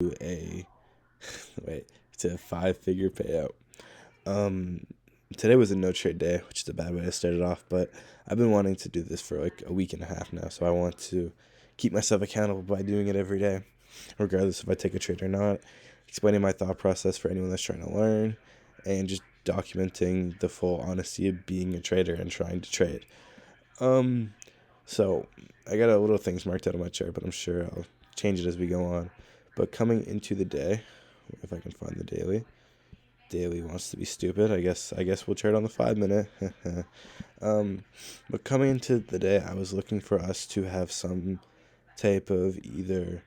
a wait, it's a 5-figure payout. Um, Today was a no trade day, which is a bad way to start it off, but I've been wanting to do this for like a week and a half now, so I want to keep myself accountable by doing it every day, regardless if I take a trade or not, explaining my thought process for anyone that's trying to learn, and just documenting the full honesty of being a trader and trying to trade. Um, so I got a little things marked out on my chart, but I'm sure I'll change it as we go on. But coming into the day, if I can find the daily wants to be stupid. I guess we'll trade on the 5 minute. But coming into the day, I was looking for us to have some type of either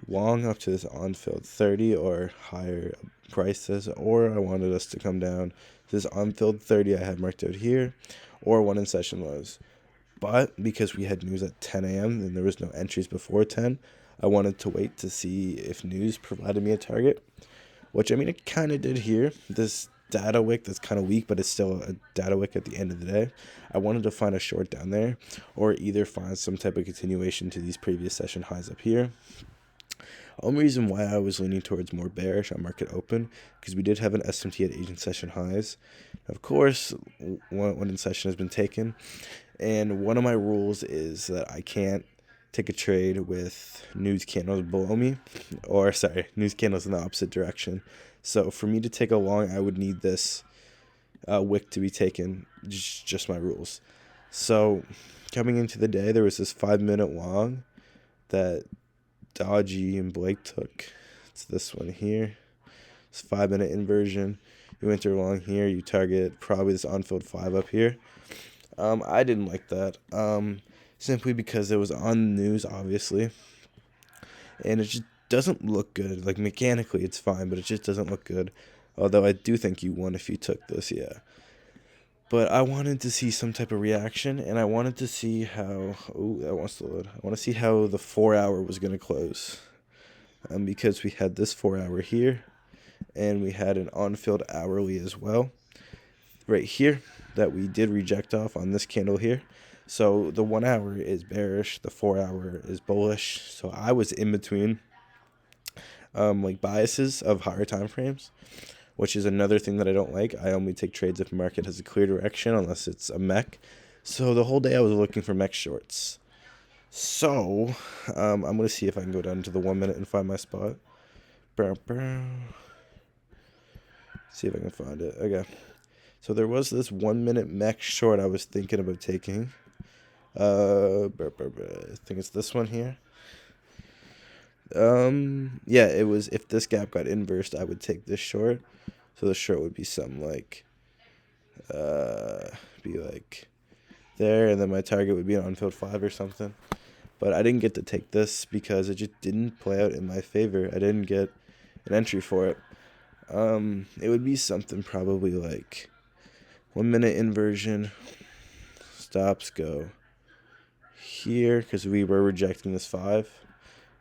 long up to this on-field 30 or higher prices, or I wanted us to come down to this on-field 30 I had marked out here, or one in session lows. But because we had news at 10 a.m. and there was no entries before 10, I wanted to wait to see if news provided me a target, which I mean it kind of did here. This data wick that's kind of weak, but it's still a data wick at the end of the day. I wanted to find a short down there, or either find some type of continuation to these previous session highs up here. Only reason why I was leaning towards more bearish on market open, because we did have an SMT at Asian session highs. Of course, one in session has been taken, and one of my rules is that I can't take a trade with news candles below me, or sorry, news candles in the opposite direction. So for me to take a long, I would need this wick to be taken, just my rules. So coming into the day, there was this 5-minute long that Dodgy and Blake took. It's this one here. It's 5-minute inversion. You enter along here, you target probably this on-field 5 up here. I didn't like that. Simply because it was on the news, obviously. And it just doesn't look good. Like, mechanically, it's fine, but it just doesn't look good. Although I do think you won if you took this, yeah. But I wanted to see some type of reaction, and I wanted to see how... Oh, that wants to load. I want to see how the 4-hour was going to close. Because we had this 4-hour here, and we had an on-field hourly as well. Right here, that we did reject off on this candle here. So the 1 hour is bearish, the 4 hour is bullish. So I was in between biases of higher time frames, which is another thing that I don't like. I only take trades if the market has a clear direction, unless it's a mech. So the whole day I was looking for mech shorts. So I'm going to see if I can go down to the 1 minute and find my spot. See if I can find it. Okay. So there was this 1 minute mech short I was thinking about taking. I think it's this one here. Yeah, it was, if this gap got inversed, I would take this short. So the short would be something like, be like there, and then my target would be an on-field 5 or something. But I didn't get to take this because it just didn't play out in my favor. I didn't get an entry for it. It would be something probably like 1 minute inversion, stops go here, because we were rejecting this 5,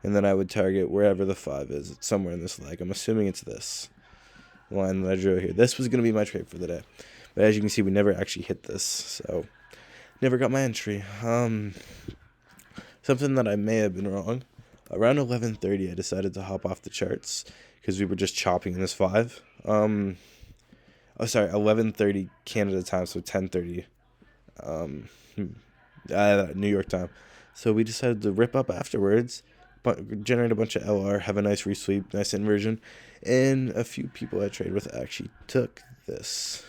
and then I would target wherever the 5 is. It's somewhere in this leg. I'm assuming it's this line that I drew here. This was going to be my trade for the day, but as you can see, we never actually hit this, so never got my entry. Something that I may have been wrong. Around 11:30, I decided to hop off the charts because we were just chopping in this 5. 11:30 Canada time, so 10:30 New York time. So we decided to rip up afterwards, but generate a bunch of LR, have a nice resweep, nice inversion, and a few people I trade with actually took this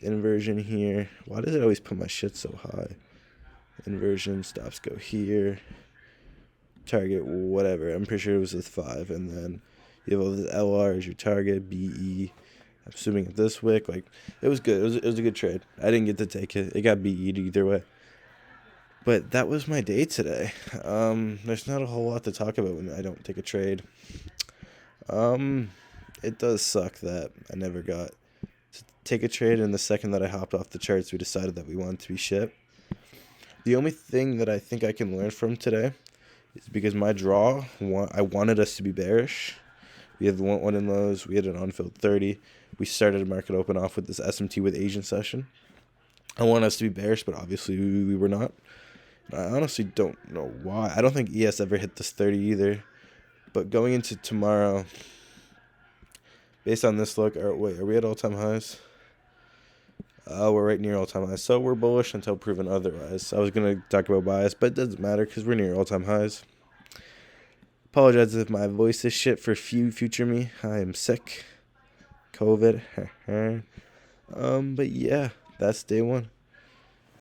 inversion here. Why does it always put my shit so high? Inversion, stops go here, target whatever. I'm pretty sure it was with 5, and then you have all this LR as your target, BE. I'm assuming at this wick, like, it was good. It was a good trade. I didn't get to take it. It got BE'd either way. But that was my day today. There's not a whole lot to talk about when I don't take a trade. It does suck that I never got to take a trade, and the second that I hopped off the charts, we decided that we wanted to be shit. The only thing that I think I can learn from today is because my draw, I wanted us to be bearish. We had the one in lows. We had an on-field 30. We started a market open off with this SMT with Asian session. I want us to be bearish, but obviously we were not. I honestly don't know why. I don't think ES ever hit this 30 either. But going into tomorrow, based on this look, are we at all-time highs? We're right near all-time highs. So we're bullish until proven otherwise. I was going to talk about bias, but it doesn't matter because we're near all-time highs. Apologize if my voice is shit for future me. I am sick. COVID. But yeah, that's day one.